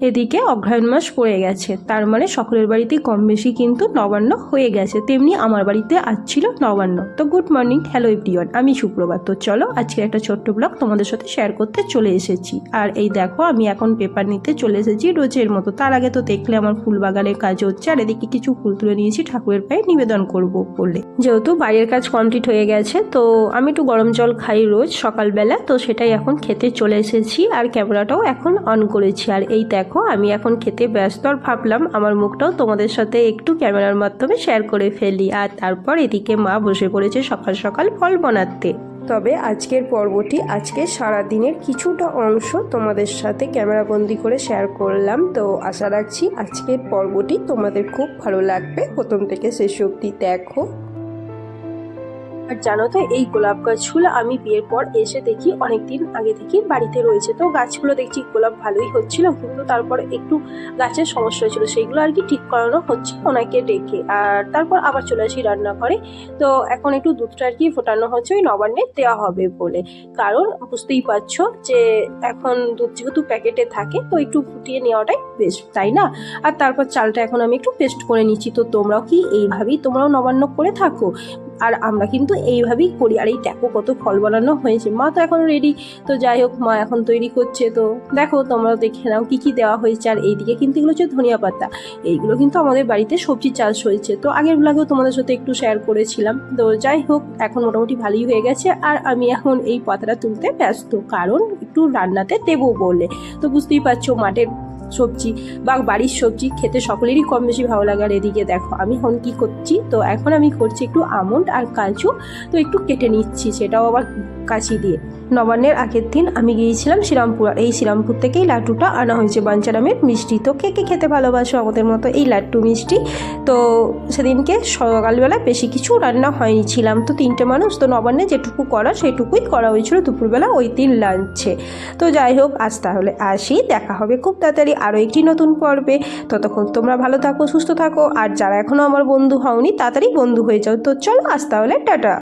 এদিকে অগ্রহায়ণ মাস পড়ে গেছে, তার মানে সকলের বাড়িতেই কম বেশি কিন্তু নবান্ন হয়ে গেছে, তেমনি আমার বাড়িতে আজ ছিল নবান্ন। তো গুড মর্নিং, হ্যালো এভরিওয়ান, আমি সুপ্রভাত। তো চলো আজকে একটা ছোট্ট ব্লগ তোমাদের সাথে শেয়ার করতে চলে এসেছি। আর এই দেখো আমি এখন পেপার নিতে চলে এসেছি রোজের মতো। তার আগে তো দেখলে আমার ফুল বাগানের কাজ হচ্ছে, আর এদিকে কিছু ফুল তুলে নিয়েছি ঠাকুরের পায়ে নিবেদন করব বলে। যেহেতু বাইরের কাজ কমপ্লিট হয়ে গেছে, তো আমি একটু গরম জল খাই রোজ সকালবেলা, তো সেটাই এখন খেতে চলে এসেছি আর ক্যামেরাটাও এখন অন করেছি। আর এই দেখো আমি এখন খেতে ব্যস্ত, আর ভাবলাম আমার মুখটাও তোমাদের সাথে একটু ক্যামেরার মাধ্যমে শেয়ার করে ফেলি। আর তারপর এদিকে মা বসে পড়েছে সকাল সকাল ফল বানাতে। তবে আজকের পর্বটি, আজকে সারাদিনের কিছুটা অংশ তোমাদের সাথে ক্যামেরাবন্দি করে শেয়ার করলাম। তো আশা রাখছি আজকের পর্বটি তোমাদের খুব ভালো লাগবে, প্রথম থেকে শেষ অবধি দেখো। আর জানো তো এই গোলাপ গাছগুলো আমি বিয়ের পর এসে দেখি অনেকদিন আগে থেকে বাড়িতে রয়েছে। তো গাছগুলো দেখছি গোলাপ ভালোই হচ্ছিল, কিন্তু তারপর একটু গাছের সমস্যা হয়েছিল, সেইগুলো আর কি ঠিক করানো হচ্ছে ওনাকে ডেকে। আর তারপর আবার চলে আসি রান্না করে। তো এখন একটু দুধটা আর কি ফোটানো হচ্ছে ওই নবান্নে দেওয়া হবে বলে, কারণ বুঝতেই পারছো যে এখন দুধ যেহেতু প্যাকেটে থাকে, তো একটু ফুটিয়ে নেওয়াটাই বেস্ট, তাই না? আর তারপর চালটা এখন আমি একটু পেস্ট করে নিচ্ছি। তো তোমরাও কি এইভাবেই তোমরাও নবান্ন করে থাকো? আর আমরা কিন্তু এইভাবেই করি। আর এই দেখো কত ফল বানানো হয়েছে, মা তো এখন রেডি। তো যাই হোক, মা এখন তৈরি করছে, তো দেখো তোমরাও দেখে নাও কি কি দেওয়া হয়েছে। আর এইদিকে কিন্তু এগুলো হচ্ছে ধনিয়া পাতা, এইগুলো কিন্তু আমাদের বাড়িতে সবজি চাষ হয়েছে, তো আগের ব্লগেও তোমাদের সাথে একটু শেয়ার করেছিলাম। তো যাই হোক, এখন মোটামুটি ভালোই হয়ে গেছে। আর আমি এখন এই পাতাটা তুলতে ব্যস্ত, কারণ একটু রান্নাতে দেবো বলে। তো বুঝতেই পারছো মাঠের সবজি বা বাড়ির সবজি খেতে সকলেরই কম বেশি ভালো লাগে। আর এদিকে দেখো আমি এখন কি করছি, তো এখন আমি করছি একটু আমন্ড আর কাজু, তো একটু কেটে নিচ্ছি, সেটাও আবার কাঁচি দিয়ে। নবান্নের আগের দিন আমি গিয়েছিলাম শ্রীরামপুর, আর এই শ্রীরামপুর থেকেই লাড্ডুটা আনা হয়েছে বাঞ্ছারামের মিষ্টি। তো কে কে খেতে ভালোবাসো আমাদের মতো এই লাড্ডু মিষ্টি। তো সেদিনকে সকালবেলা বেশি কিছু রান্না হয়নি, ছিলাম তো 3টে মানুষ, তো নবান্নে যেটুকু করা সেটুকুই করা হয়েছিল দুপুরবেলা ওই দিন লাঞ্চে। তো যাই হোক, আজ তাহলে আসি, দেখা হবে খুব তাড়াতাড়ি আরও একটি নতুন পর্বে। ততক্ষণ তোমরা ভালো থাকো, সুস্থ থাকো, আর যারা এখনও আমার বন্ধু হওনি তাড়াতাড়ি বন্ধু হয়ে যাও। তো চলো আজ তাহলে টাটা।